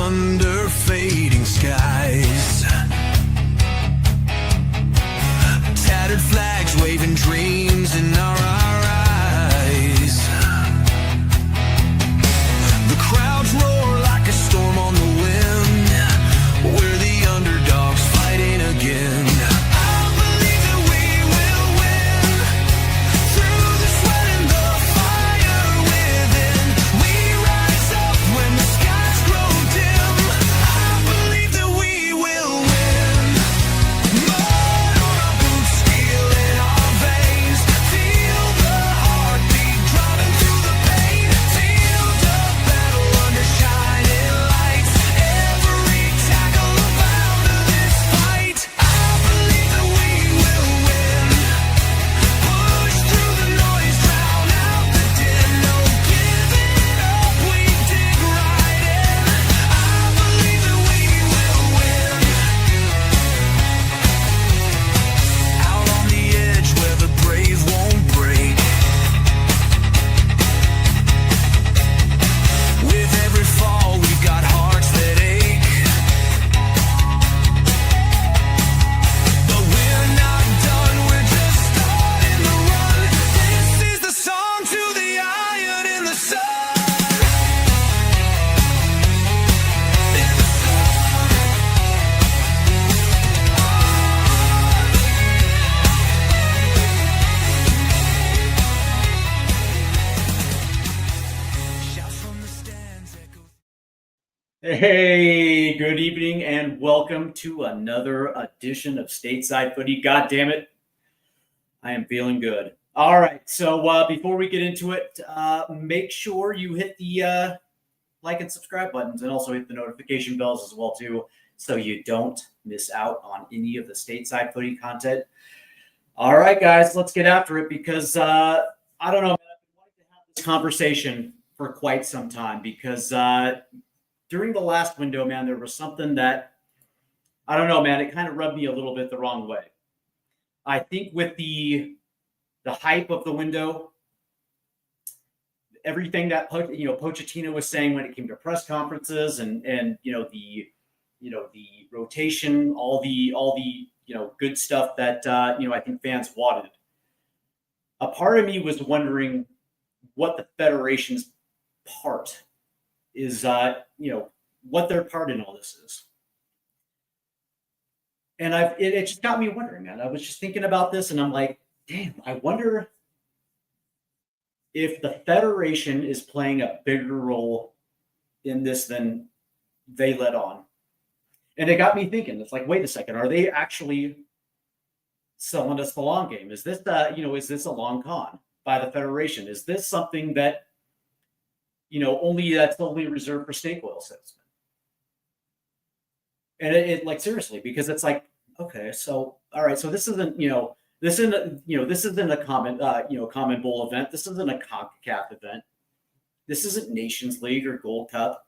under fading skies. Tattered flags waving dreams in our eyes. The crowds roar like a storm on the wind. We're the underdogs fighting again. Hey, good evening and welcome to another edition of Stateside Footy. God damn it, I am feeling good. All right, so before we get into it, make sure you hit the like and subscribe buttons and also hit the notification bells as well too, so you don't miss out on any of the Stateside Footy content. All right, guys, let's get after it because I don't know, man, I've been wanting to have this conversation for quite some time because during the last window, man, there was something that, I don't know, man, it kind of rubbed me a little bit the wrong way. I think with the hype of the window, everything that Pochettino was saying when it came to press conferences and the rotation, all the good stuff that I think fans wanted. A part of me was wondering what the Federation's part is, what their part in all this is. And it just got me wondering, man. I was just thinking about this and I'm like, damn, I wonder if the Federation is playing a bigger role in this than they let on. And it got me thinking, it's like, wait a second, are they actually selling us the long game? Is this is this a long con by the Federation? Is this something that that's only reserved for snake oil salesmen? And it like seriously, because it's like, okay, so all right, so this isn't a common bowl event. This isn't a CONCACAF event. This isn't Nations League or Gold Cup.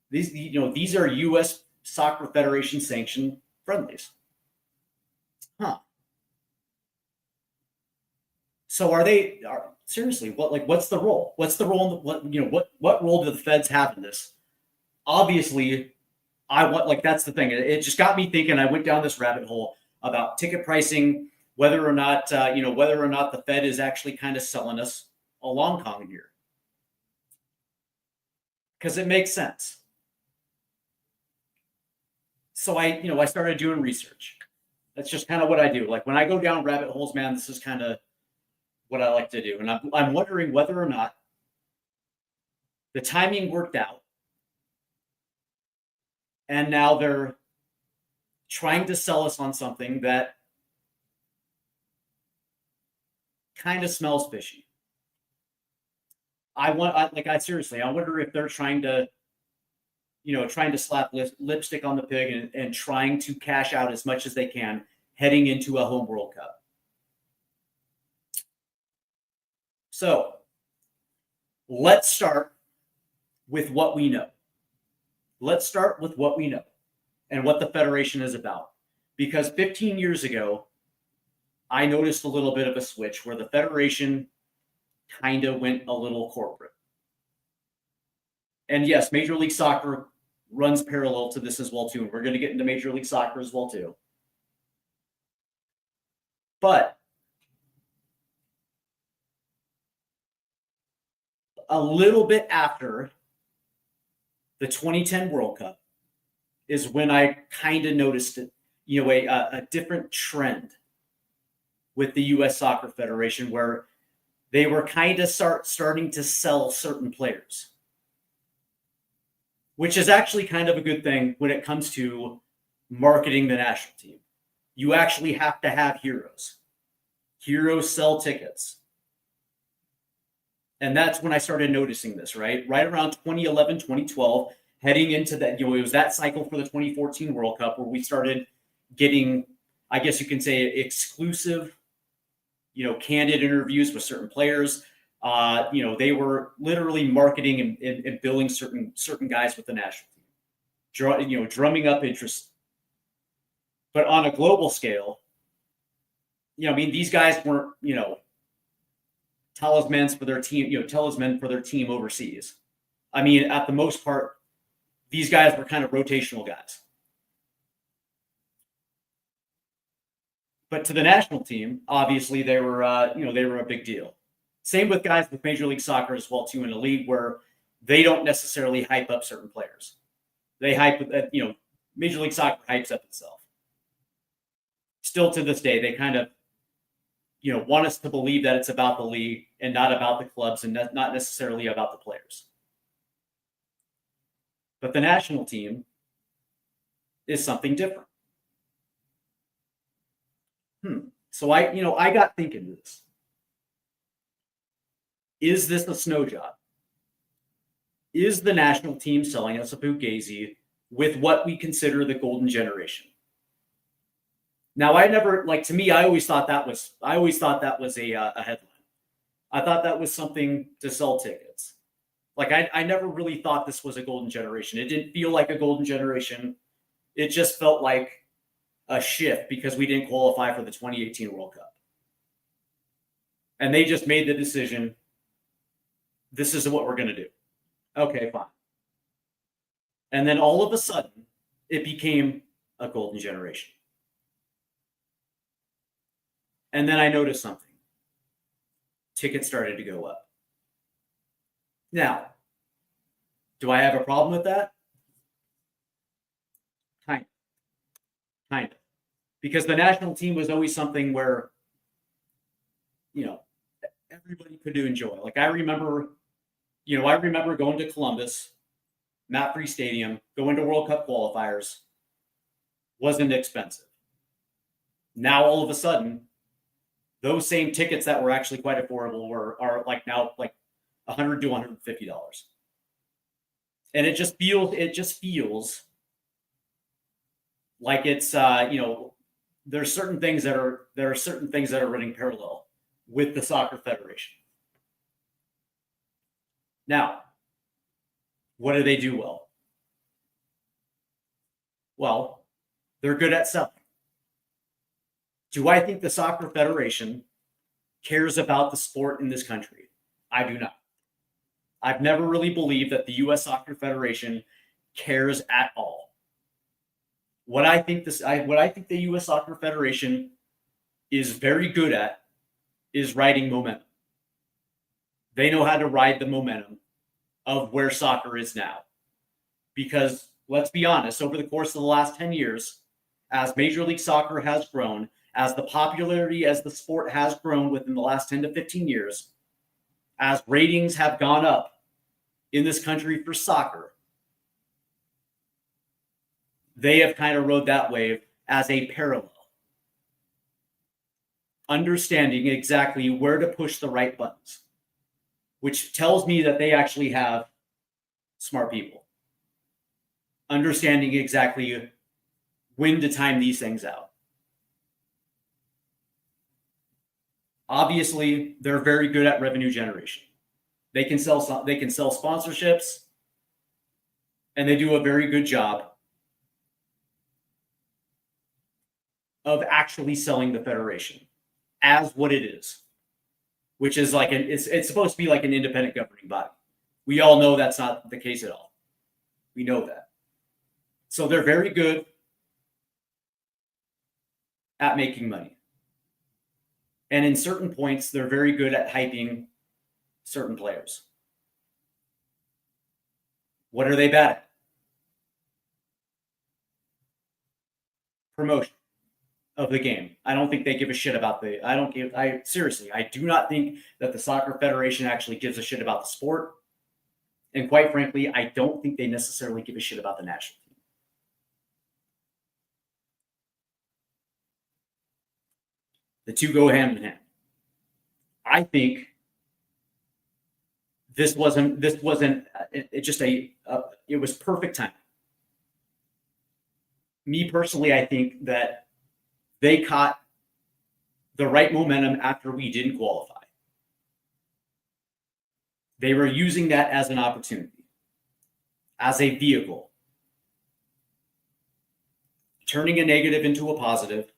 These are U.S. Soccer Federation sanctioned friendlies. Huh. So seriously, what's the role? What's the role? What role do the feds have in this? Obviously, that's the thing. It just got me thinking. I went down this rabbit hole about ticket pricing, whether or not the Fed is actually kind of selling us a long con here, because it makes sense. So I started doing research. That's just kind of what I do. Like when I go down rabbit holes, man, this is kind of what I like to do. And I'm wondering whether or not the timing worked out. And now they're trying to sell us on something that kind of smells fishy. I wonder if they're trying to slap lipstick on the pig and trying to cash out as much as they can heading into a home World Cup. So let's start with what we know. Let's start with what we know and what the Federation is about. Because 15 years ago, I noticed a little bit of a switch where the Federation kind of went a little corporate. And yes, Major League Soccer runs parallel to this as well too. And we're going to get into Major League Soccer as well too. But a little bit after the 2010 World Cup is when I kind of noticed it, a different trend with the U.S. Soccer Federation, where they were kind of starting to sell certain players, which is actually kind of a good thing when it comes to marketing the national team. You actually have to have heroes. Heroes sell tickets. And that's when I started noticing this, right? Right around 2011, 2012, heading into that, it was that cycle for the 2014 World Cup where we started getting, I guess you can say, exclusive, candid interviews with certain players. They were literally marketing and billing certain guys with the national team, drumming up interest. But on a global scale, these guys weren't, talismans for their team overseas. I mean, at the most part, these guys were kind of rotational guys. But to the national team, obviously they were a big deal. Same with guys with Major League Soccer as well too, in a league where they don't necessarily hype up certain players. They Major League Soccer hypes up itself. Still to this day, they kind of want us to believe that it's about the league and not about the clubs and not necessarily about the players. But the national team is something different. So I got thinking this. Is this a snow job? Is the national team selling us a Fugaze with what we consider the golden generation? Now, I always thought that was a headline. I thought that was something to sell tickets. I never really thought this was a golden generation. It didn't feel like a golden generation. It just felt like a shift because we didn't qualify for the 2018 World Cup. And they just made the decision, this is what we're going to do. Okay, fine. And then all of a sudden, it became a golden generation. And then I noticed something. Tickets started to go up. Now, do I have a problem with that? Kind of. Because the national team was always something where, everybody could enjoy. I remember going to Columbus, Matt Free Stadium, going to World Cup qualifiers, wasn't expensive. Now, all of a sudden, those same tickets that were actually quite affordable are now $100 to $150. And it just feels like it's there's certain things that are running parallel with the Soccer Federation. Now, what do they do well? Well, they're good at selling. Do I think the Soccer Federation cares about the sport in this country? I do not. I've never really believed that the U.S. Soccer Federation cares at all. What I think the U.S. Soccer Federation is very good at is riding momentum. They know how to ride the momentum of where soccer is now. Because let's be honest, over the course of the last 10 years, as Major League Soccer has grown, as the popularity as the sport has grown within the last 10 to 15 years, as ratings have gone up in this country for soccer, they have kind of rode that wave as a parallel, understanding exactly where to push the right buttons, which tells me that they actually have smart people, understanding exactly when to time these things out. Obviously, they're very good at revenue generation. They can sell sponsorships, and they do a very good job of actually selling the federation as what it is, which is it's supposed to be like an independent governing body, We all know that's not the case at all. We know that. So they're very good at making money. And in certain points, they're very good at hyping certain players. What are they bad at? Promotion of the game. I don't think they give a shit about seriously, I do not think that the Soccer Federation actually gives a shit about the sport. And quite frankly, I don't think they necessarily give a shit about the national team. The two go hand in hand. I think it was perfect timing. Me personally, I think that they caught the right momentum after we didn't qualify. They were using that as an opportunity, as a vehicle, turning a negative into a positive,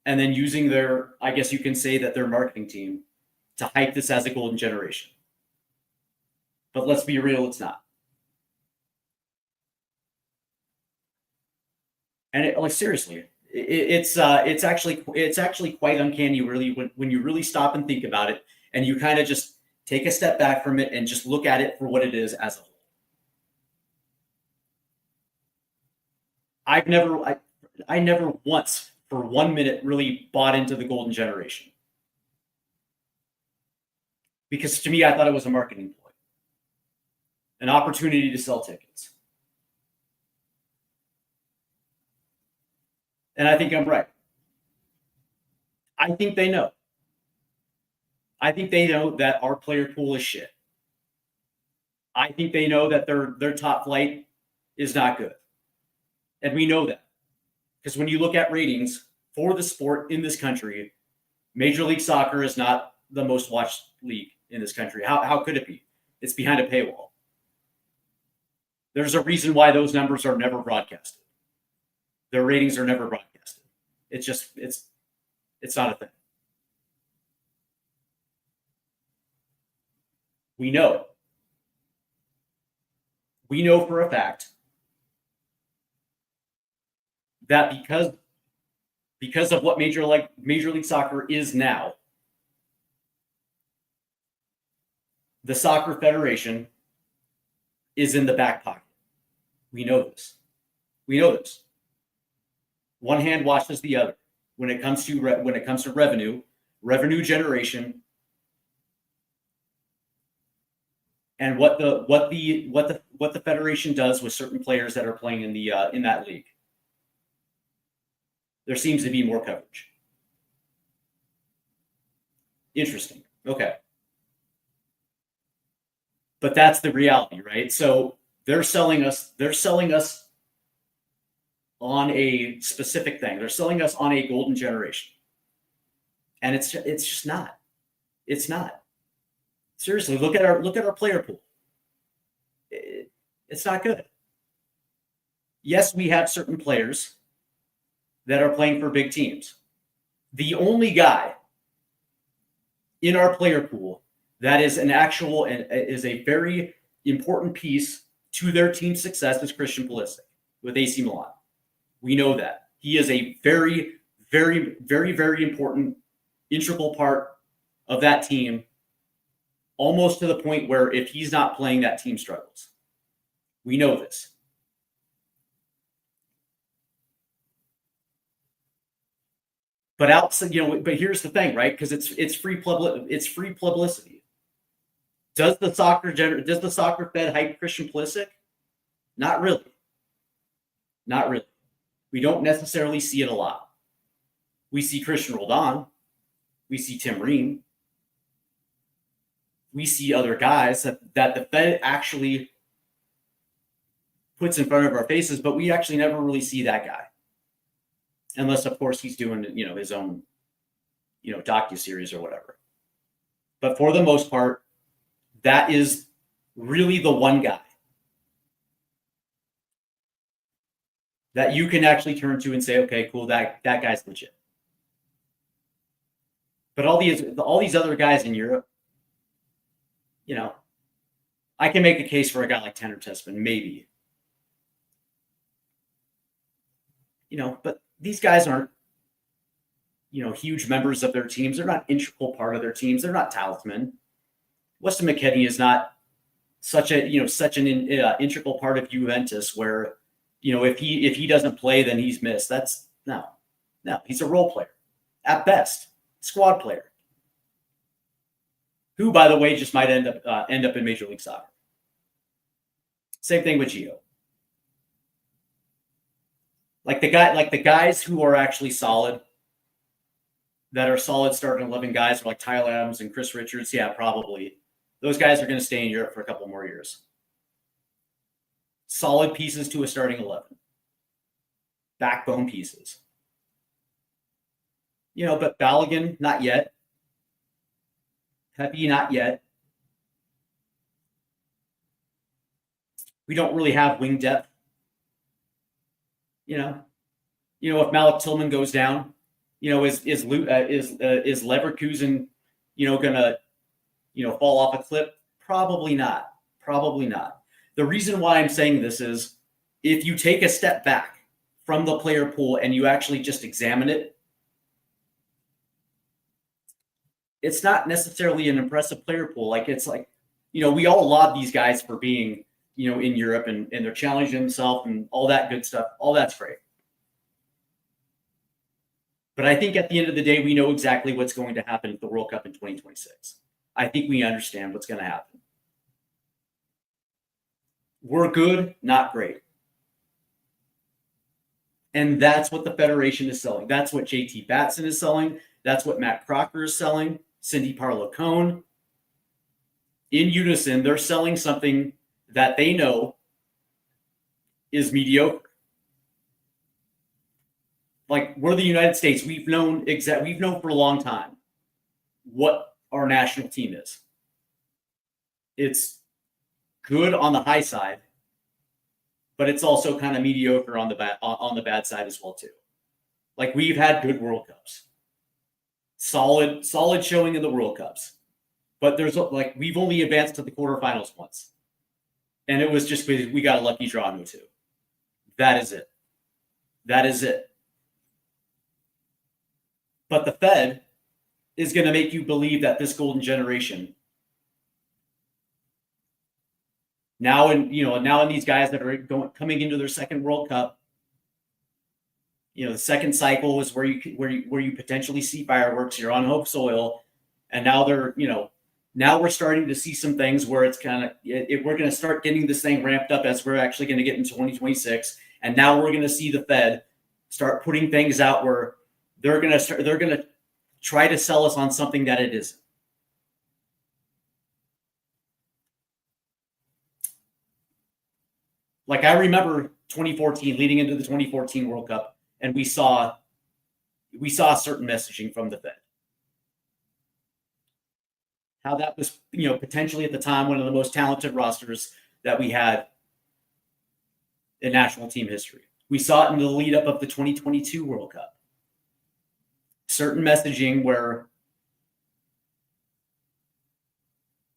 and then using their, I guess you can say that their marketing team to hype this as a golden generation. But let's be real, it's not. And seriously, it's actually quite uncanny, really, when you really stop and think about it, and you kind of just take a step back from it and just look at it for what it is as a whole. I never once for 1 minute really bought into the golden generation, because to me, I thought it was a marketing ploy, an opportunity to sell tickets. And I think I'm right. I think they know. I think they know that our player pool is shit. I think they know that their top flight is not good. And we know that. Because when you look at ratings for the sport in this country, Major League Soccer is not the most watched league in this country. How could it be? It's behind a paywall. There's a reason why those numbers are never broadcasted. Their ratings are never broadcasted. It's not a thing. We know it. We know for a fact that because of what Major League Soccer is now, the Soccer Federation is in the back pocket. We know this. We know this. One hand washes the other when it comes to revenue generation, and what the federation does with certain players that are playing in that league. There seems to be more coverage. Interesting. Okay. But that's the reality, right? So they're selling us on a specific thing. They're selling us on a golden generation. And it's just not. It's not. Seriously, look at our player pool. It's not good. Yes, we have certain players that are playing for big teams. The only guy in our player pool that is is a very important piece to their team's success is Christian Pulisic with AC Milan. We know that. He is a very, very, very, very important, integral part of that team, almost to the point where if he's not playing, that team struggles. We know this. But outside, but here's the thing, right? Because it's free publicity. Does the soccer fed hype Christian Pulisic? Not really. Not really. We don't necessarily see it a lot. We see Christian Roldan. We see Tim Ream. We see other guys that the Fed actually puts in front of our faces, but we actually never really see that guy. Unless, of course, he's doing, his own, docuseries or whatever. But for the most part, that is really the one guy that you can actually turn to and say, okay, cool, that guy's legit. But all these other guys in Europe, I can make a case for a guy like Tanner Tessman, maybe. But these guys aren't, huge members of their teams. They're not integral part of their teams. They're not talisman. Weston McKennie is not such an integral part of Juventus where, if he doesn't play, then he's missed. That's no. He's a role player at best, squad player, who, by the way, just might end up in Major League Soccer. Same thing with Gio. Like the guys who are actually solid, that are solid starting 11 guys, like Tyler Adams and Chris Richards. Yeah, probably those guys are going to stay in Europe for a couple more years. Solid pieces to a starting 11, backbone pieces. But Balogun, not yet. Pepe, not yet. We don't really have wing depth. If Malik Tillman goes down, is Leverkusen, gonna, fall off a cliff? Probably not. Probably not. The reason why I'm saying this is, if you take a step back from the player pool and you actually just examine it, it's not necessarily an impressive player pool. We all laud these guys for being, in Europe and they're challenging themselves and all that good stuff. All that's great. But I think at the end of the day, we know exactly what's going to happen at the World Cup in 2026. I think we understand what's going to happen. We're good, not great. And that's what the Federation is selling. That's what JT Batson is selling. That's what Matt Crocker is selling. Cindy Parlow-Cohn. In unison, they're selling something that they know is mediocre. Like, we're the United States. We've known for a long time what our national team is. It's good on the high side, but it's also kind of mediocre on the bad side as well too. Like, we've had good World Cups, solid showing in the World Cups, but we've only advanced to the quarterfinals once, and it was just because we got a lucky draw in 2. That is it. That is it. But the Fed is going to make you believe that this golden generation, now in these guys that are coming into their second World Cup, the second cycle is where you potentially see fireworks. You're on hope soil, and now now we're starting to see some things where it's we're going to start getting this thing ramped up as we're actually going to get into 2026, and now we're going to see the Fed start putting things out where they're going to try to sell us on something that it isn't. Like, I remember 2014, leading into the 2014 World Cup, and we saw certain messaging from the Fed. How that was, potentially at the time one of the most talented rosters that we had in national team history. We saw it in the lead up of the 2022 World Cup. Certain messaging where,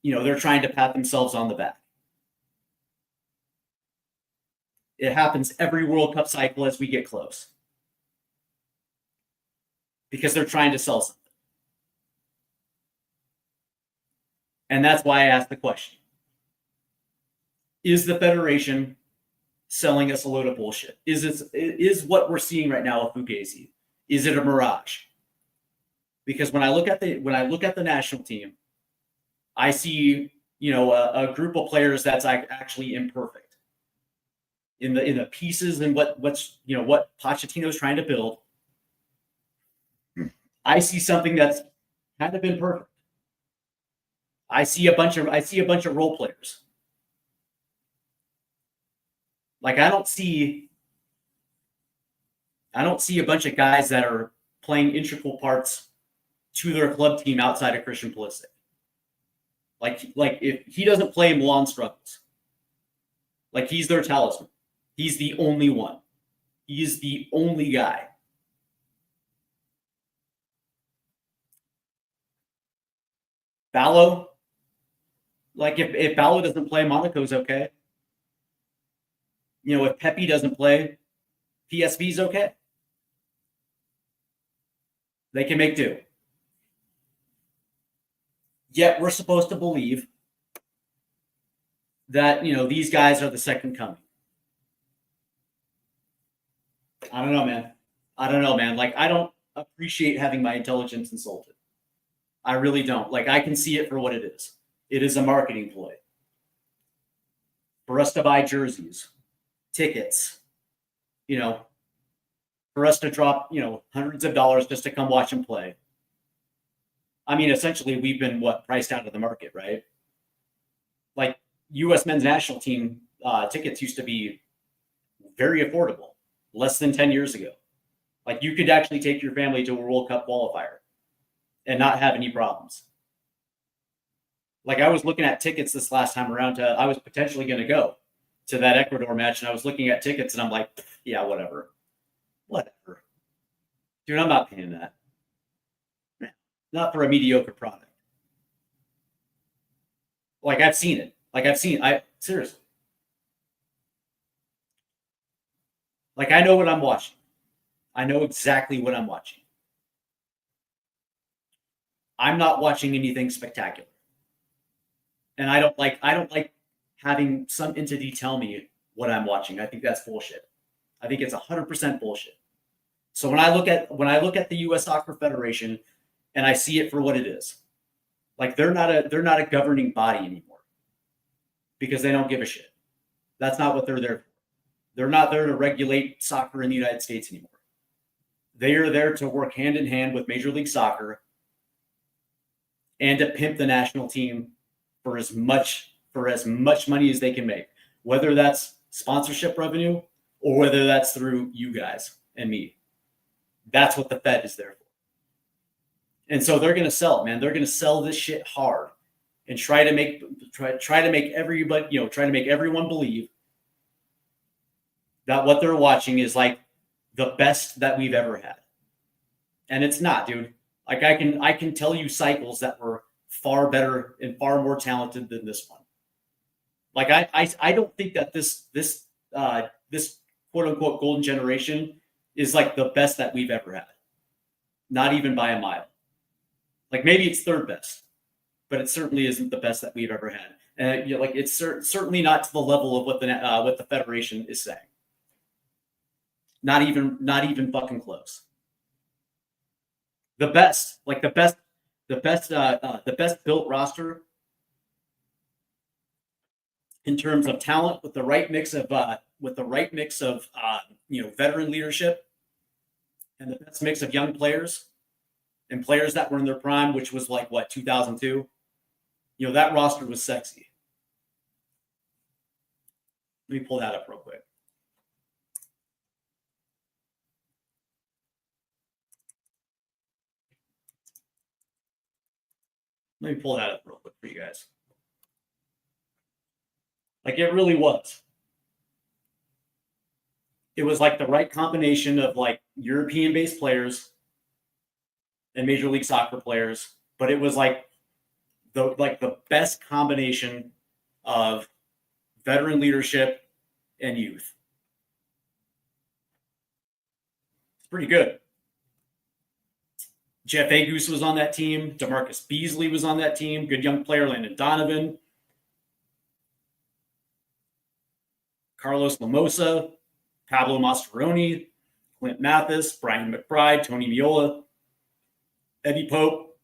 they're trying to pat themselves on the back. It happens every World Cup cycle as we get close, because they're trying to sell something. And that's why I asked the question. Is the Federation selling us a load of bullshit? Is what we're seeing right now a Fugaze? Is it a mirage? Because when I look at the national team, I see, a group of players that's actually imperfect in the pieces and what Pochettino's trying to build. I see something that's kind of imperfect. I see a bunch of role players. Like, I don't see a bunch of guys that are playing integral parts to their club team outside of Christian Pulisic. Like if he doesn't play, Milan struggles. Like, he's their talisman. He's the only one. He is the only guy. Ballo, Like if Balo doesn't play, Monaco's okay. You know, if Pepe doesn't play, PSV's okay. They can make do. Yet we're supposed to believe that, you know, these guys are the second coming. I don't know, man. I don't know, man. Like, I don't appreciate having my intelligence insulted. I really don't. Like, I can see it for what it is. It is a marketing ploy for us to buy jerseys, tickets, you know, for us to drop, you know, hundreds of dollars just to come watch them play. I mean, essentially, we've been priced out of the market, right? Like U.S. men's national team tickets used to be very affordable, less than 10 years ago. Like you could actually take your family to a World Cup qualifier and not have any problems. Like I was looking at tickets this last time around. I was potentially going to go to that Ecuador match, and I was looking at tickets, and I'm like, yeah, whatever, dude. I'm not paying that. Not for a mediocre product. Like I've seen it. I seriously. Like I know what I'm watching. I know exactly what I'm watching. I'm not watching anything spectacular. And I don't like having some entity tell me what I'm watching. I think that's bullshit. I think it's 100% bullshit. So when I look at the US Soccer Federation and I see it for what it is, like they're not a governing body anymore because they don't give a shit. That's not what they're there for. They're not there to regulate soccer in the United States anymore. They are there to work hand in hand with Major League Soccer and to pimp the national team for as much money as they can make, whether that's sponsorship revenue or whether that's through you guys and me. That's what the Fed is there for. And so they're going to sell it, man. They're going to sell this shit hard and try to make everybody, you know, try to make everyone believe that what they're watching is like the best that we've ever had. And it's not, dude. Like I can tell you cycles that were far better and far more talented than this one. Like I don't think that this quote unquote golden generation is like the best that we've ever had. Not even by a mile. Like maybe it's third best, but it certainly isn't the best that we've ever had. And you know, like it's certainly not to the level of what the Federation is saying. Not even fucking close. The best built roster in terms of talent with the right mix of you know, veteran leadership and the best mix of young players and players that were in their prime, which was like 2002. You know, that roster was sexy. Let me pull that up real quick. Let me pull that up real quick for you guys. Like it really was. It was like the right combination of like European-based players and Major League Soccer players, but it was like the best combination of veteran leadership and youth. It's pretty good. Jeff Agus was on that team. DeMarcus Beasley was on that team. Good young player, Landon Donovan. Carlos Lamosa, Pablo Mascheroni, Clint Mathis, Brian McBride, Tony Miola, Eddie Pope,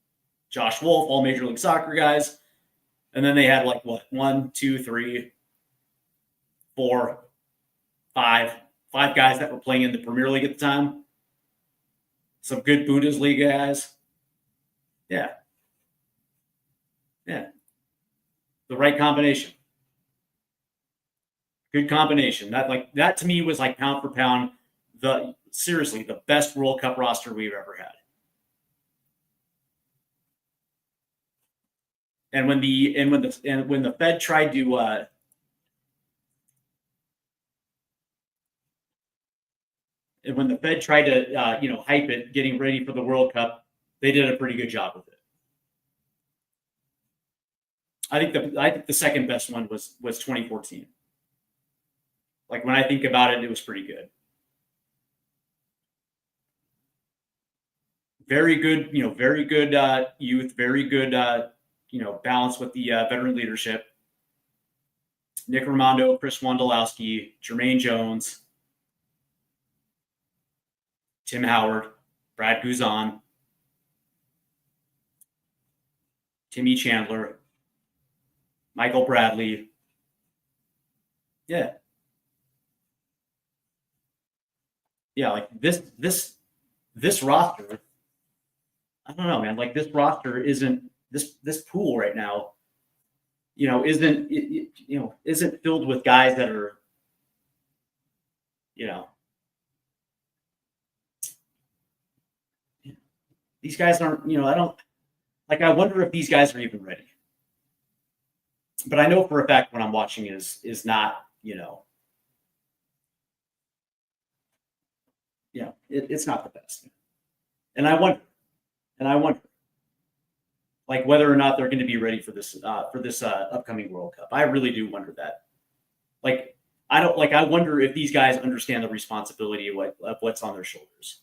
Josh Wolf, all Major League Soccer guys. And then they had like 1, 2, 3, 4, 5 guys that were playing in the Premier League at the time. Some good Bundesliga guys. Yeah. The right combination. Good combination. That to me was like pound for pound, seriously the best World Cup roster we've ever had. And when the Fed tried to and when the Fed tried to you know, hype it, getting ready for the World Cup, they did a pretty good job with it. I think the second best one was 2014. Like when I think about it, it was pretty good. Very good, very good youth, very good, balance with the veteran leadership. Nick Raimondo, Chris Wondolowski, Jermaine Jones, Tim Howard, Brad Guzan, Timmy Chandler, Michael Bradley. Yeah. Yeah, like this roster, I don't know, man. Like this roster isn't this pool right now, isn't filled with guys that are, you know, these guys aren't, I don't like. I wonder if these guys are even ready. But I know for a fact what I'm watching is not, it's not the best. And I wonder, like whether or not they're going to be ready for this upcoming World Cup. I really do wonder that. Like I wonder if these guys understand the responsibility of what's on their shoulders.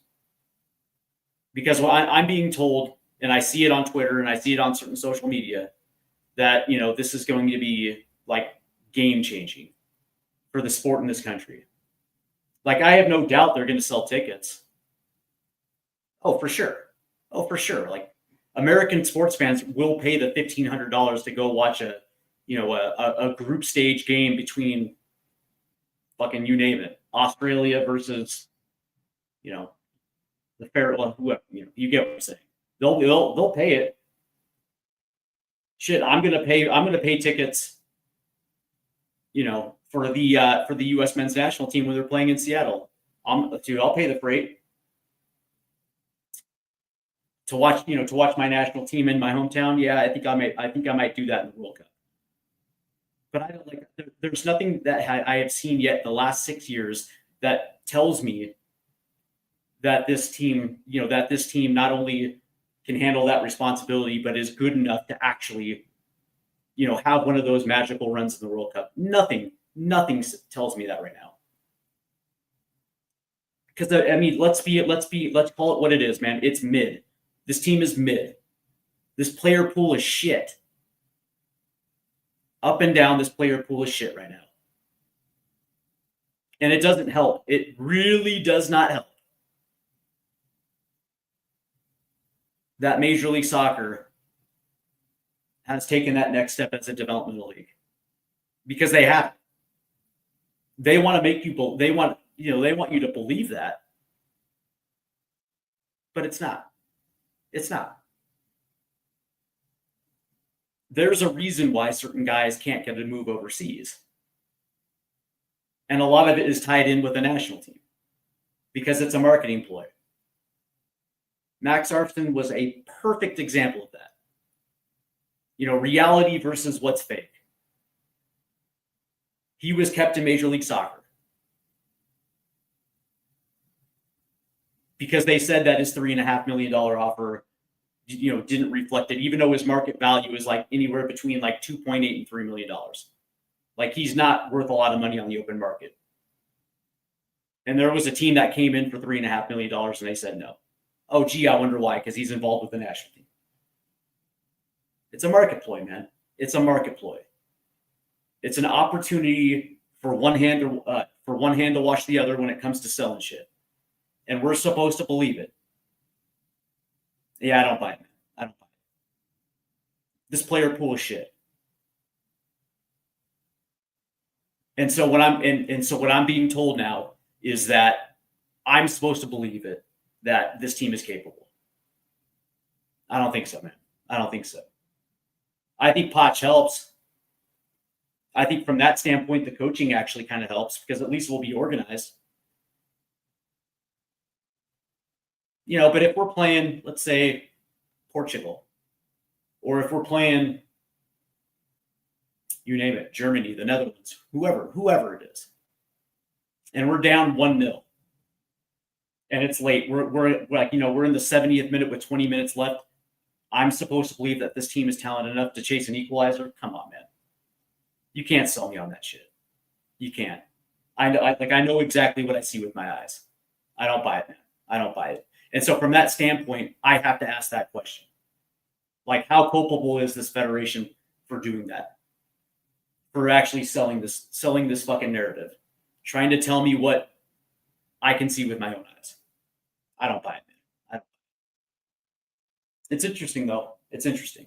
Because I'm being told, and I see it on Twitter and I see it on certain social media, that this is going to be like game changing for the sport in this country. Like I have no doubt they're going to sell tickets. Oh, for sure. Oh, for sure. Like American sports fans will pay the $1,500 to go watch a group stage game between fucking, you name it, Australia versus, the fair, whoever, you get what I'm saying. They'll pay it. Shit, I'm gonna pay tickets, for the U.S. men's national team when they're playing in Seattle. I'll pay the freight to watch my national team in my hometown. Yeah, I think I might do that in the World Cup. But I don't like. There's nothing that I have seen yet in the last 6 years that tells me that this team not only can handle that responsibility, but is good enough to actually, have one of those magical runs in the World Cup. Nothing tells me that right now. Because I mean, let's call it what it is, man. It's mid. This team is mid. This player pool is shit. Up and down, this player pool is shit right now. And it doesn't help. It really does not help that Major League Soccer has taken that next step as a developmental league, because they have. They want to make you. They want you to believe that, but it's not. It's not. There's a reason why certain guys can't get a move overseas, and a lot of it is tied in with the national team because it's a marketing ploy. Max Arfton was a perfect example of that. Reality versus what's fake. He was kept in Major League Soccer because they said that his $3.5 million offer, didn't reflect it, even though his market value is like anywhere between like 2.8 and $3 million. Like he's not worth a lot of money on the open market. And there was a team that came in for $3.5 million and they said no. Oh, gee, I wonder why, because he's involved with the national team. It's a market ploy, man. It's a market ploy. It's an opportunity for one hand to wash the other when it comes to selling shit. And we're supposed to believe it. Yeah, I don't buy it, man. I don't buy it. This player pool is shit. And so what I'm being told now is that I'm supposed to believe it, that this team is capable. I don't think so, man. I don't think so. I think Poch helps. I think from that standpoint, the coaching actually kind of helps because at least we'll be organized. But if we're playing, let's say, Portugal, or if we're playing, you name it, Germany, the Netherlands, whoever it is, and we're down 1-0, and it's late, we're in the 70th minute with 20 minutes left. I'm supposed to believe that this team is talented enough to chase an equalizer. Come on, man. You can't sell me on that shit. You can't. I know exactly what I see with my eyes. I don't buy it, man. I don't buy it. And so from that standpoint, I have to ask that question. Like, how culpable is this federation for doing that? For actually selling this fucking narrative, trying to tell me what I can see with my own eyes. I don't buy it, man. It's interesting, though. It's interesting.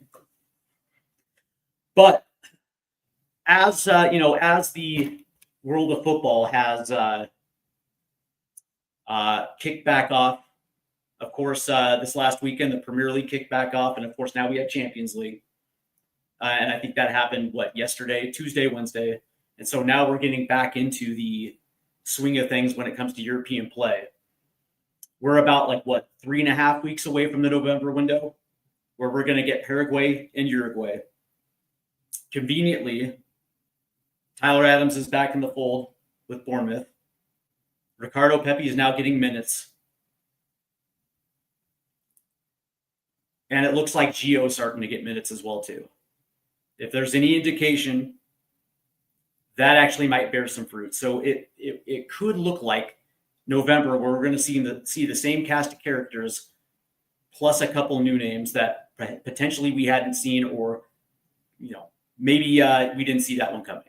But as as the world of football has kicked back off, of course, this last weekend the Premier League kicked back off, and of course now we have Champions League. And I think that happened, yesterday, Tuesday, Wednesday. And so now we're getting back into the swing of things when it comes to European play. We're about 3.5 weeks away from the November window, where we're going to get Paraguay and Uruguay. Conveniently, Tyler Adams is back in the fold with Bournemouth. Ricardo Pepi is now getting minutes. And it looks like Gio's starting to get minutes as well, too. If there's any indication, that actually might bear some fruit. So it could look like November, where we're going to see the same cast of characters, plus a couple new names that potentially we hadn't seen, or maybe we didn't see that one coming,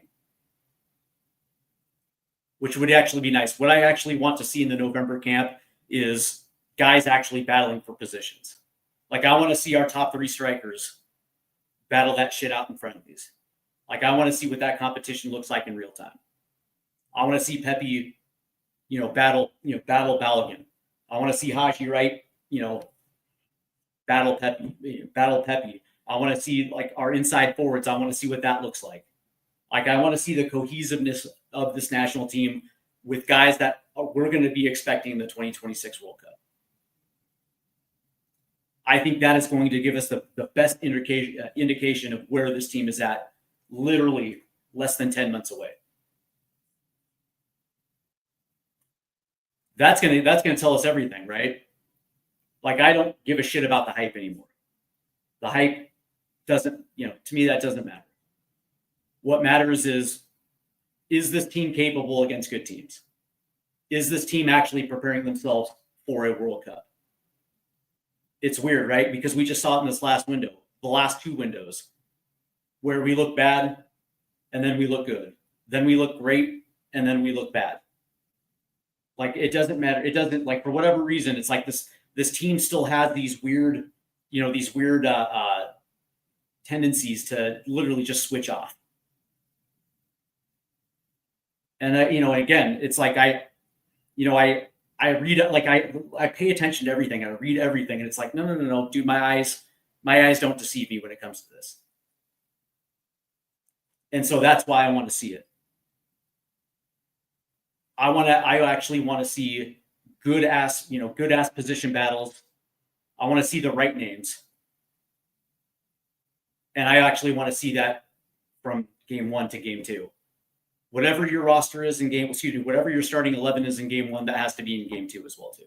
which would actually be nice. What I actually want to see in the November camp is guys actually battling for positions. I want to see our top 3 strikers battle that shit out in front of these. I want to see what that competition looks like in real time. I want to see Pepi, battle Balogun. I want to see Haji Wright, battle Pepi. I want to see our inside forwards. I want to see what that looks like. I want to see the cohesiveness of this national team with guys that we're going to be expecting in the 2026 World Cup. I think that is going to give us the best indication of where this team is at, literally less than 10 months away. That's gonna tell us everything, right? I don't give a shit about the hype anymore. The hype doesn't, to me, that doesn't matter. What matters is this team capable against good teams? Is this team actually preparing themselves for a World Cup? It's weird, right? Because we just saw it in this last window, the last 2 windows, where we look bad and then we look good. Then we look great and then we look bad. It doesn't matter. It doesn't, for whatever reason, it's this team still has these weird, tendencies to literally just switch off. And again, it's I read it, I pay attention to everything. I read everything, and it's no, dude, my eyes don't deceive me when it comes to this. And so that's why I want to see it. I actually want to see good ass position battles. I want to see the right names. And I actually want to see that from game 1 to game 2. Whatever your roster is in whatever your starting 11 is in game 1, that has to be in game 2 as well too.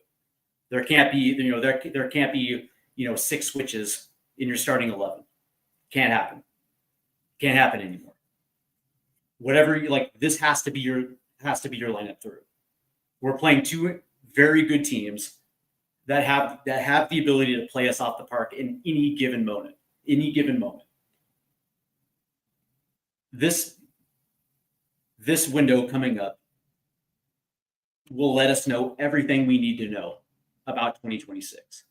There can't be, there can't be, 6 switches in your starting 11. Can't happen. Can't happen anymore. Whatever this has to be your lineup through. We're playing 2 very good teams that have the ability to play us off the park in any given moment. This window coming up will let us know everything we need to know about 2026.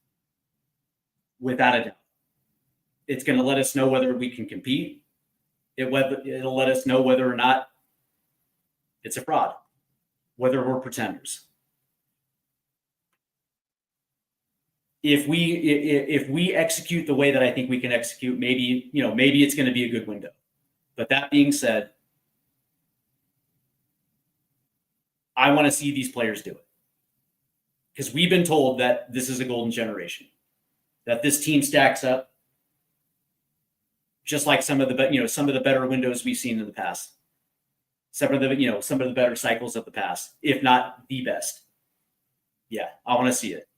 Without a doubt. It's going to let us know whether we can compete. It'll let us know whether or not it's a fraud, whether we're pretenders. If we execute the way that I think we can execute, maybe it's going to be a good window. But that being said, I want to see these players do it, because we've been told that this is a golden generation, that this team stacks up just like some of the better windows we've seen in the past, some of the better cycles of the past, if not the best. Yeah, I want to see it.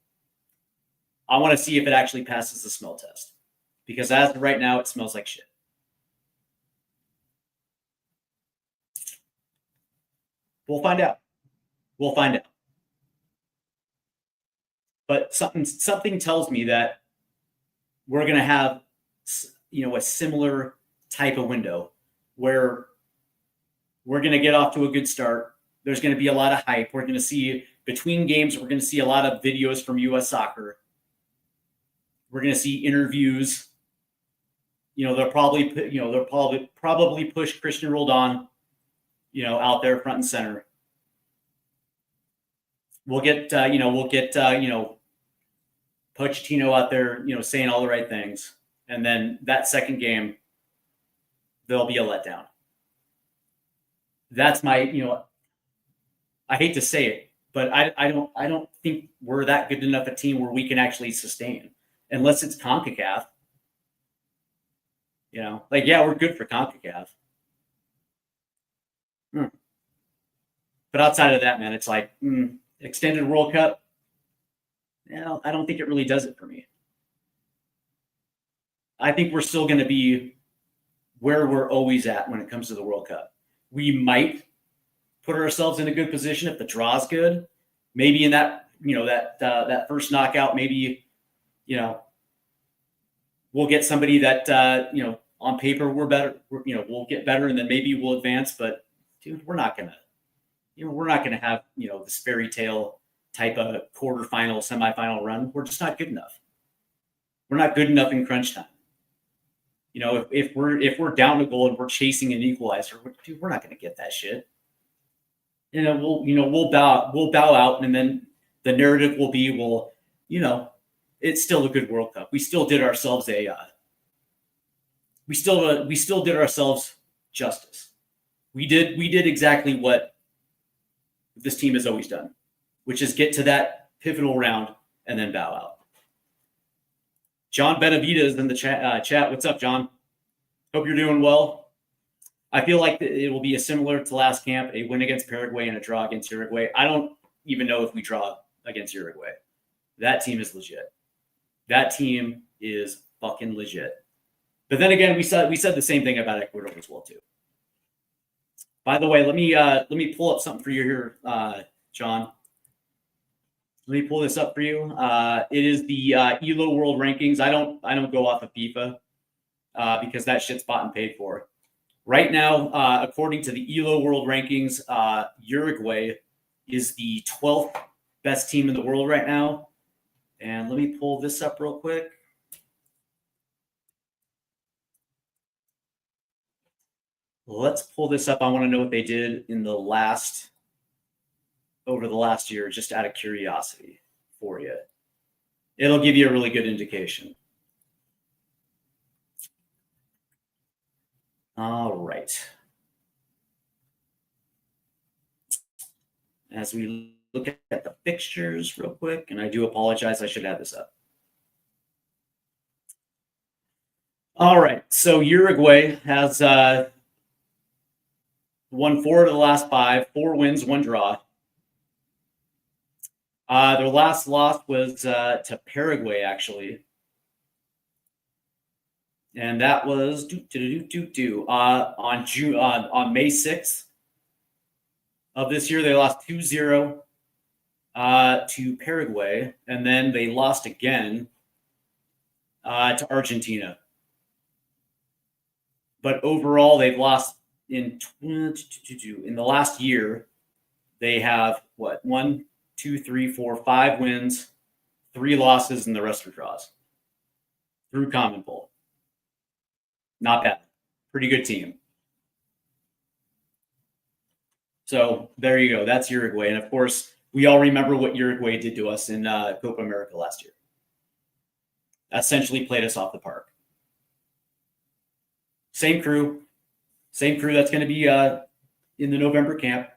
I want to see if it actually passes the smell test. because as of right now, it smells like shit. We'll find out. We'll find out. But something tells me that we're going to have, a similar type of window where we're going to get off to a good start. There's going to be a lot of hype. We're going to see between games. We're going to see a lot of videos from U.S. Soccer. We're going to see interviews. They'll probably push Christian Roldan, out there front and center. We'll get Pochettino out there, saying all the right things. And then that second game, there'll be a letdown. That's my, I hate to say it, but I don't think we're that good enough a team where we can actually sustain, unless it's CONCACAF. We're good for CONCACAF. But outside of that, man, it's like extended World Cup. I don't think it really does it for me. I think we're still going to be where we're always at when it comes to the World Cup. We might put ourselves in a good position if the draw's good. Maybe in that, that first knockout, maybe, we'll get somebody that, on paper we're better, we'll get better and then maybe we'll advance. But dude, we're not going to have, this fairy tale type of quarterfinal, semifinal run. We're just not good enough. We're not good enough in crunch time. If we're down a goal and we're chasing an equalizer, dude, we're not going to get that shit. We'll bow out, and then the narrative will be, well, it's still a good World Cup. We still did ourselves we still did ourselves justice. We did exactly what this team has always done, which is get to that pivotal round and then bow out. John Benavita is in the chat. What's up, John? Hope you're doing well. I feel like it will be similar to last camp, a win against Paraguay and a draw against Uruguay. I don't even know if we draw against Uruguay. That team is legit. That team is fucking legit. But then again, we said the same thing about Ecuador as well too. By the way, let me pull up something for you here, John. Let me pull this up for you. It is the ELO World Rankings. I don't go off of FIFA because that shit's bought and paid for. Right now, according to the ELO World Rankings, Uruguay is the 12th best team in the world right now. And let me pull this up real quick. Let's pull this up. I want to know what they did in over the last year, just out of curiosity for you. It'll give you a really good indication. All right. As we look at the fixtures real quick, and I do apologize, I should have this up. All right, so Uruguay has won 4 of the last 5, 4 wins, 1 draw. Their last loss was to Paraguay, actually. And that was on May 6th of this year. They lost 2-0 to Paraguay, and then they lost again to Argentina. But overall, they've lost in the last year. They have 1, 2, 3, 4, 5 wins, 3 losses, and the rest are draws through Common Poll. Not bad. Pretty good team. So there you go. That's Uruguay. And of course, we all remember what Uruguay did to us in Copa America last year. Essentially played us off the park. Same crew that's going to be in the November camp.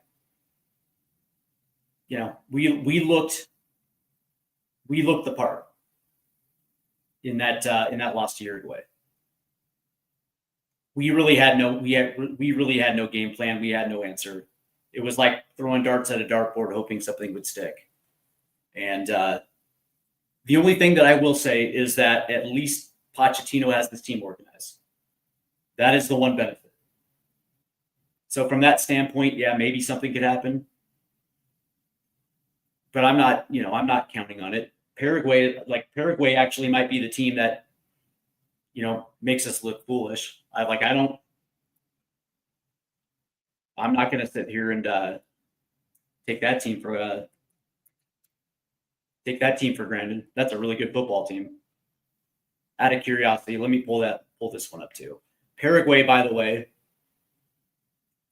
We looked the part in that loss to Uruguay. We really had no game plan. We had no answer. It was like throwing darts at a dartboard, hoping something would stick. And the only thing that I will say is that at least Pochettino has this team organized. That is the one benefit. So from that standpoint, yeah, maybe something could happen. But I'm not counting on it. Paraguay actually might be the team that, makes us look foolish. I'm not going to sit here and take that team for granted. That's a really good football team. Out of curiosity, let me pull this one up too. Paraguay, by the way,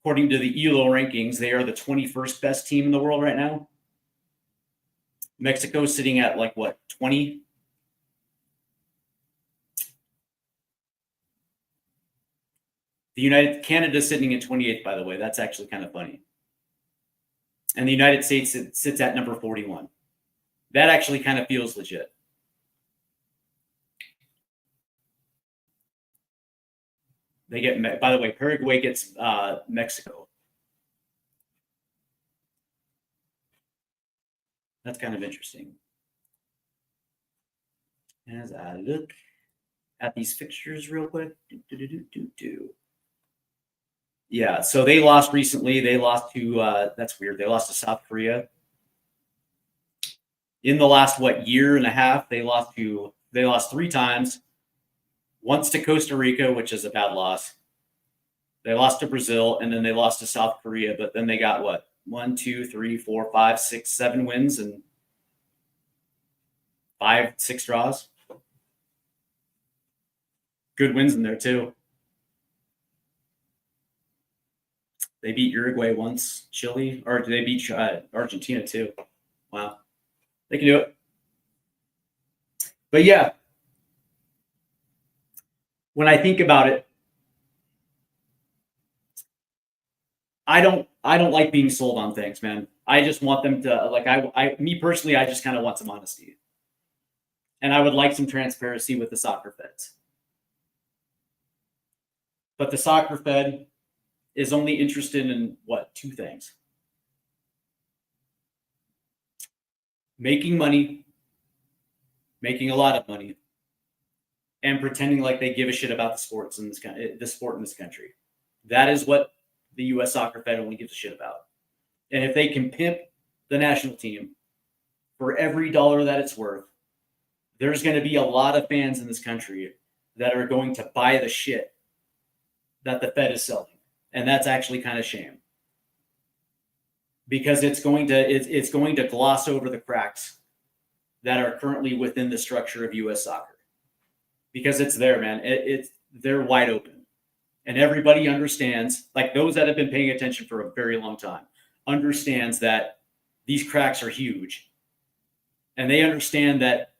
according to the ELO rankings, they are the 21st best team in the world right now. Mexico's sitting at 20? Canada's sitting at 28th, by the way. That's actually kind of funny. And the United States sits at number 41. That actually kind of feels legit. By the way, Paraguay gets Mexico. That's kind of interesting. As I look at these fixtures real quick. Yeah, so they lost recently. They lost to, that's weird. They lost to South Korea. In the last, year and a half, they lost 3 times. Once to Costa Rica, which is a bad loss. They lost to Brazil, and then they lost to South Korea. But then they got 1, 2, 3, 4, 5, 6, 7 wins and 5, 6 draws. Good wins in there too. They beat Uruguay once, Chile, or they beat Argentina too. Wow, they can do it. But yeah, when I think about it, I don't like being sold on things, man. I just want them to me personally, I just kind of want some honesty, and I would like some transparency with the soccer feds. But the soccer fed is only interested in 2 things: making money, making a lot of money, and pretending like they give a shit about the sport in this country. That is what the U.S. Soccer Fed only gives a shit about. And if they can pimp the national team for every dollar that it's worth, there's going to be a lot of fans in this country that are going to buy the shit that the Fed is selling. And that's actually kind of shame. Because it's going to gloss over the cracks that are currently within the structure of U.S. soccer. Because it's there, man. They're wide open. And everybody understands, those that have been paying attention for a very long time, understands that these cracks are huge. And they understand that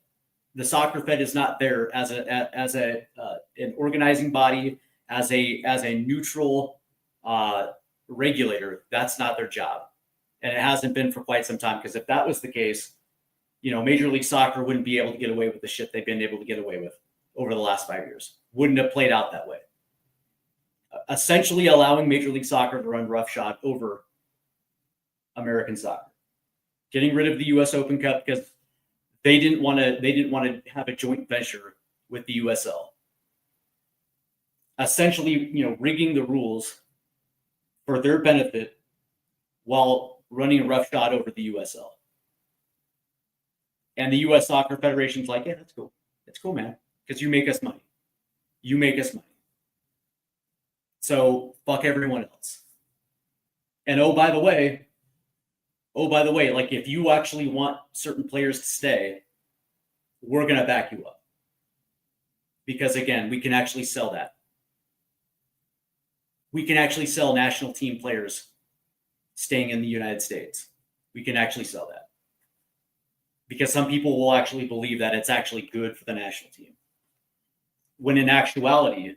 the soccer fed is not there as an organizing body, as a neutral regulator. That's not their job. And it hasn't been for quite some time, because if that was the case, Major League Soccer wouldn't be able to get away with the shit they've been able to get away with over the last 5 years. Wouldn't have played out that way. Essentially allowing Major League Soccer to run roughshod over American soccer. Getting rid of the U.S. Open Cup because they didn't want to have a joint venture with the USL. Essentially, rigging the rules for their benefit while running a roughshod over the USL. And the U.S. Soccer Federation's like, yeah, that's cool. That's cool, man, because you make us money. You make us money. So fuck everyone else. And oh, by the way, if you actually want certain players to stay, we're going to back you up. Because again, we can actually sell that. We can actually sell national team players staying in the United States. We can actually sell that. Because some people will actually believe that it's actually good for the national team. When in actuality,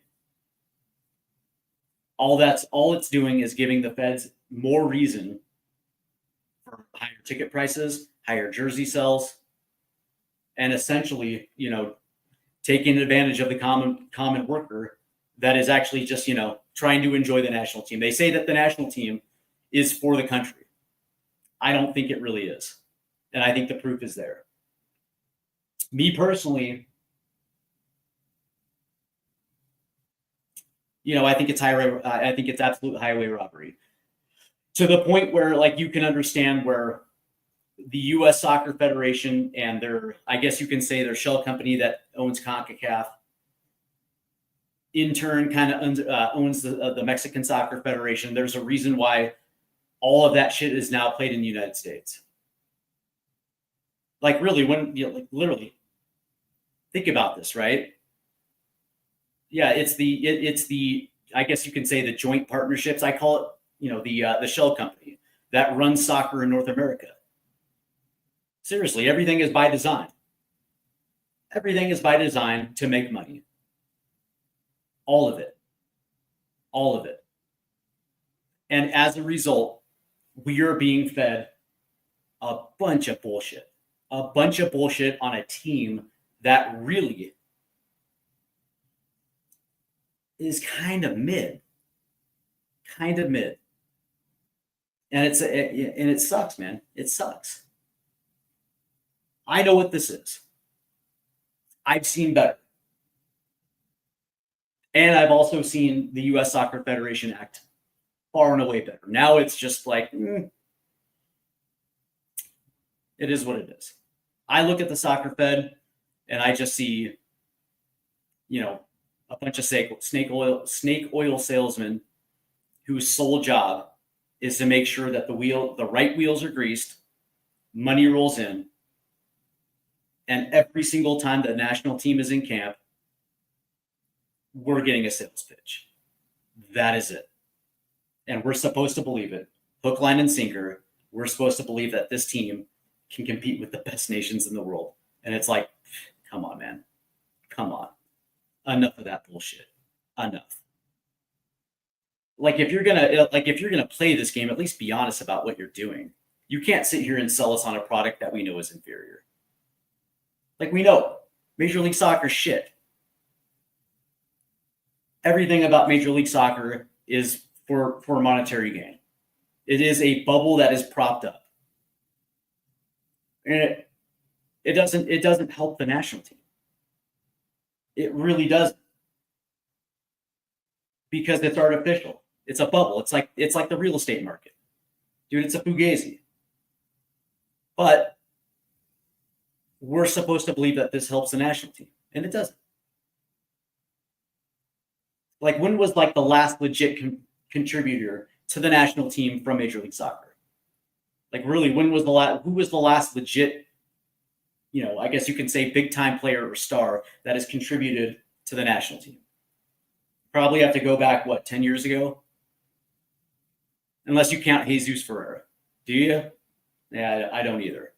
all it's doing is giving the feds more reason for higher ticket prices, higher jersey sales, and essentially, taking advantage of the common worker that is actually just, trying to enjoy the national team. They say that the national team is for the country. I don't think it really is. And I think the proof is there. Me personally, I think it's highway. I think it's absolute highway robbery to the point where, like, you can understand where the U.S. Soccer Federation and their, I guess you can say, their shell company that owns CONCACAF, in turn, kind of owns the Mexican Soccer Federation. There's a reason why all of that shit is now played in the United States. Like, really, like, literally, think about this, right? Yeah, it's the I guess you can say the joint partnerships. I call it, the shell company that runs soccer in North America. Seriously, everything is by design. Everything is by design to make money. All of it. All of it. And as a result, we are being fed a bunch of bullshit. A bunch of bullshit on a team that really is kind of mid. Kind of mid. And it sucks, man. It sucks. I know what this is. I've seen better. And I've also seen the U.S. Soccer Federation act far and away better. Now it's just like, it is what it is. I look at the Soccer Fed and I just see, a bunch of snake oil salesmen whose sole job is to make sure that the right wheels are greased, money rolls in, and every single time the national team is in camp, we're getting a sales pitch. That is it. And we're supposed to believe it. Hook, line, and sinker. We're supposed to believe that this team can compete with the best nations in the world. And it's like, come on, man. Come on. Enough of that bullshit. Enough. Like, if you're gonna play this game, at least be honest about what you're doing. You can't sit here and sell us on a product that we know is inferior. Like, we know Major League Soccer shit. Everything about Major League Soccer is for monetary gain. It is a bubble that is propped up. And it doesn't help the national team. It really doesn't. Because it's artificial. It's a bubble. It's like the real estate market. Dude, it's a Fugaze. But we're supposed to believe that this helps the national team, and it doesn't. Like, when was the last legit contributor to the national team from Major League Soccer? Like, really, when was who was the last legit, I guess you can say big time player or star that has contributed to the national team? Probably have to go back, 10 years ago? Unless you count Jesus Ferreira. Do you? Yeah, I don't either.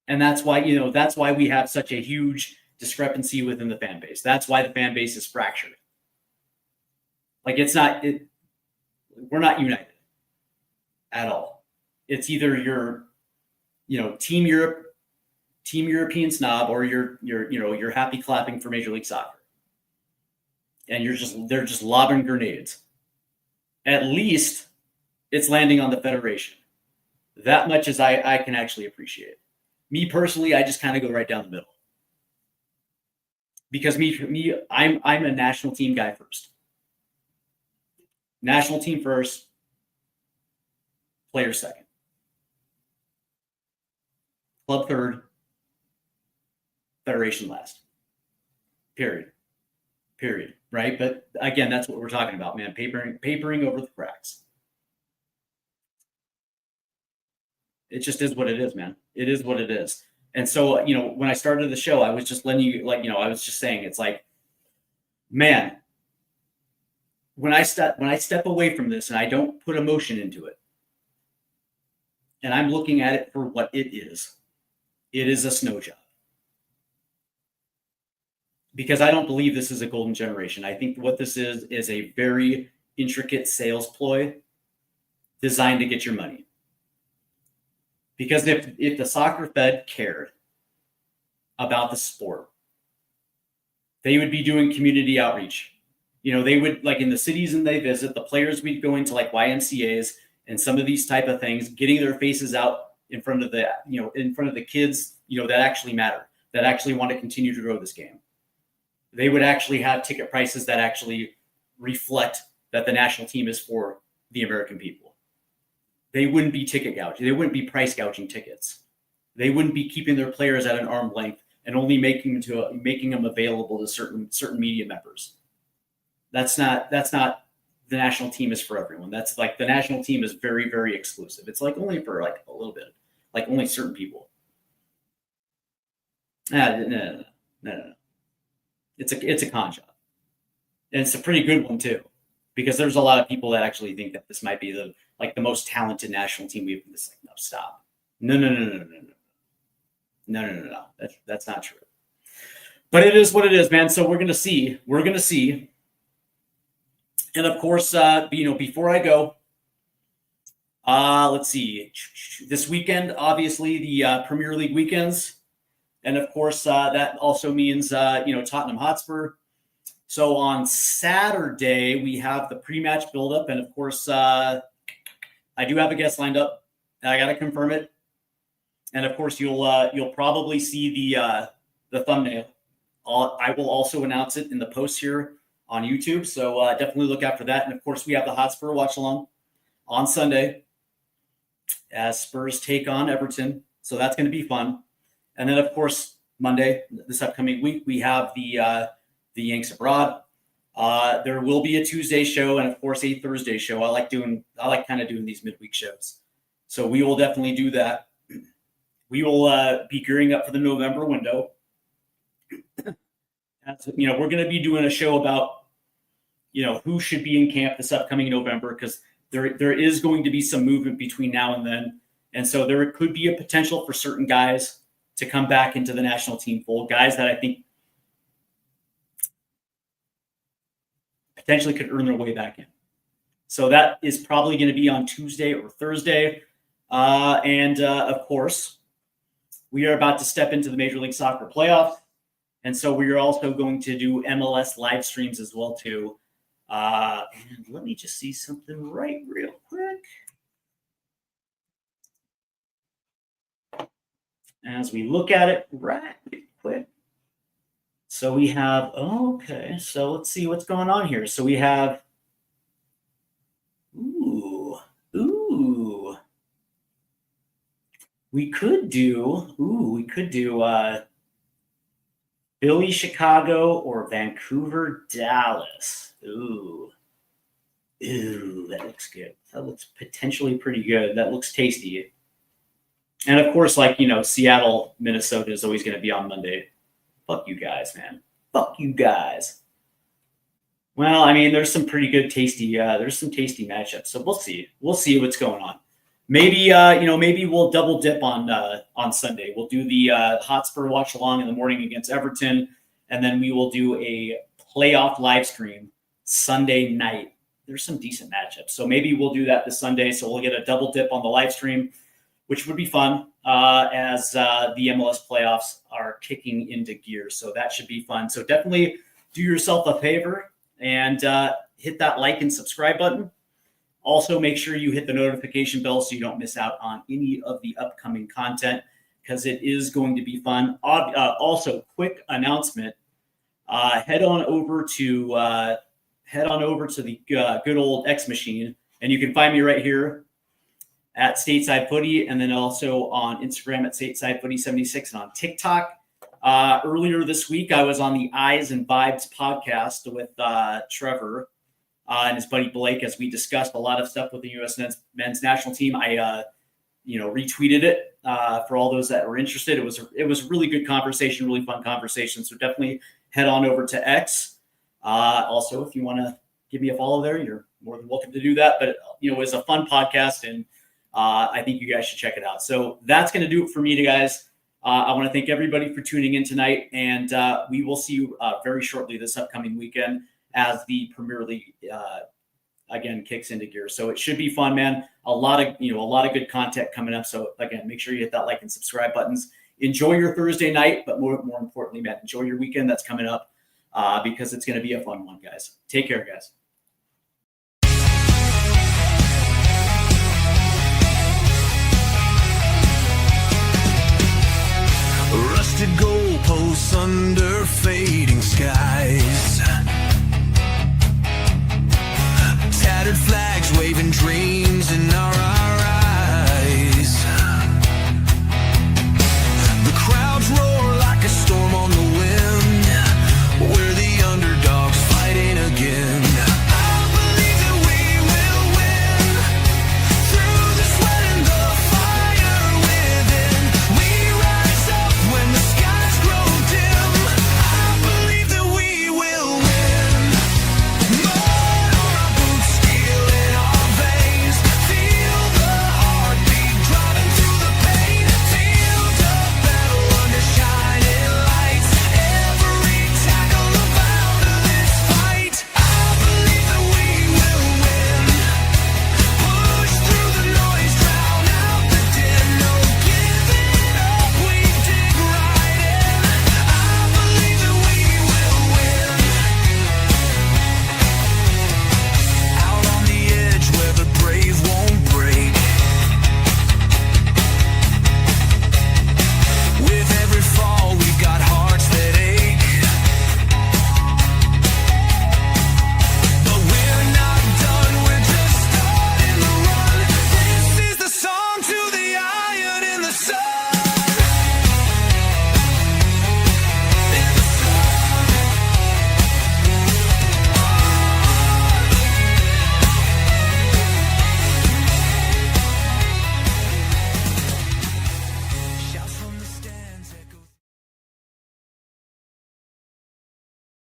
And that's why we have such a huge discrepancy within the fan base. That's why the fan base is fractured. Like, we're not united at all. It's either you're, Team European snob, or you're happy clapping for Major League Soccer. And they're just lobbing grenades. At least it's landing on the federation. That much as I can actually appreciate. Me personally, I just kind of go right down the middle. Because I'm a national team guy first. National team first, players second. Club third, federation last. Period. Right? But again, that's what we're talking about, man. Papering over the cracks. It just is what it is, man. It is what it is. And so, when I started the show, I was just letting you, I was just saying, it's like, man, when I step away from this and I don't put emotion into it, and I'm looking at it for what it is a snow job. Because I don't believe this is a golden generation. I think what this is a very intricate sales ploy designed to get your money. Because if the Soccer Fed cared about the sport, they would be doing community outreach. They would, like, in the cities and they visit, the players would go into YMCAs and some of these type of things, getting their faces out in front of the kids, that actually matter. that actually want to continue to grow this game. They would actually have ticket prices that actually reflect that the national team is for the American people. They wouldn't be ticket gouging. They wouldn't be price gouging tickets. They wouldn't be keeping their players at an arm's length and only making them available to certain media members. That's not the national team is for everyone. That's like the national team is very, very exclusive. It's like only for like a little bit, like only certain people. No. It's a con job, and it's a pretty good one too, because there's a lot of people that actually think that this might be the most talented national team we've. It's like, no, stop. No. That's not true. But it is what it is, man. So we're gonna see. And of course, before I go, let's see. This weekend, obviously, the Premier League weekends. And of course, that also means, Tottenham Hotspur. So on Saturday, we have the pre-match build-up. And of course, I do have a guest lined up. I got to confirm it. And of course, you'll probably see the thumbnail. I will also announce it in the post here on YouTube. So definitely look out for that. And of course, we have the Hotspur watch along on Sunday as Spurs take on Everton. So that's going to be fun. And then, of course, Monday, this upcoming week, we have the Yanks Abroad. There will be a Tuesday show and, of course, a Thursday show. I like kind of doing these midweek shows. So we will definitely do that. We will be gearing up for the November window. We're going to be doing a show about, who should be in camp this upcoming November, because there is going to be some movement between now and then. And so there could be a potential for certain guys to come back into the national team fold, guys that I think potentially could earn their way back in. So that is probably going to be on Tuesday or Thursday. And of course, we are about to step into the Major League Soccer playoffs. And so we are also going to do MLS live streams as well, too. And let me just see something real quick. As we look at it right quick. So we have, so let's see what's going on here. So we have, we could do Philly, Chicago, or Vancouver, Dallas. Ooh, that looks good. That looks potentially pretty good. That looks tasty. And of course, Seattle, Minnesota is always going to be on Monday. Fuck you guys, man. Fuck you guys. Well, I mean, there's some pretty good, tasty matchups. So we'll see. We'll see what's going on. Maybe, maybe we'll double dip on Sunday. We'll do the Hotspur watch along in the morning against Everton, and then we will do a playoff live stream Sunday night. There's some decent matchups. So maybe we'll do that this Sunday. So we'll get a double dip on the live stream, which would be fun as the MLS playoffs are kicking into gear. So that should be fun. So definitely do yourself a favor and hit that like and subscribe button. Also, make sure you hit the notification bell so you don't miss out on any of the upcoming content, because it is going to be fun. Also, quick announcement: head on over to the good old X Machine, and you can find me right here at Stateside Footy, and then also on Instagram at Stateside Footy 76 and on TikTok. Earlier this week, I was on the Eyes and Vibes podcast with Trevor and his buddy Blake, as we discussed a lot of stuff with the U.S. men's national team. I, retweeted it for all those that were interested. It was a really good conversation, really fun conversation. So definitely head on over to X. Also, if you want to give me a follow there, you're more than welcome to do that. But it was a fun podcast, and I think you guys should check it out. So that's going to do it for me, guys. I want to thank everybody for tuning in tonight, and we will see you very shortly this upcoming weekend as the Premier League again kicks into gear. So it should be fun, man. A lot of good content coming up. So again, make sure you hit that like and subscribe buttons. Enjoy your Thursday night, but more importantly, man, enjoy your weekend that's coming up because it's going to be a fun one, guys. Take care, guys. Rusted gold close under fading skies. Tattered flags waving dreams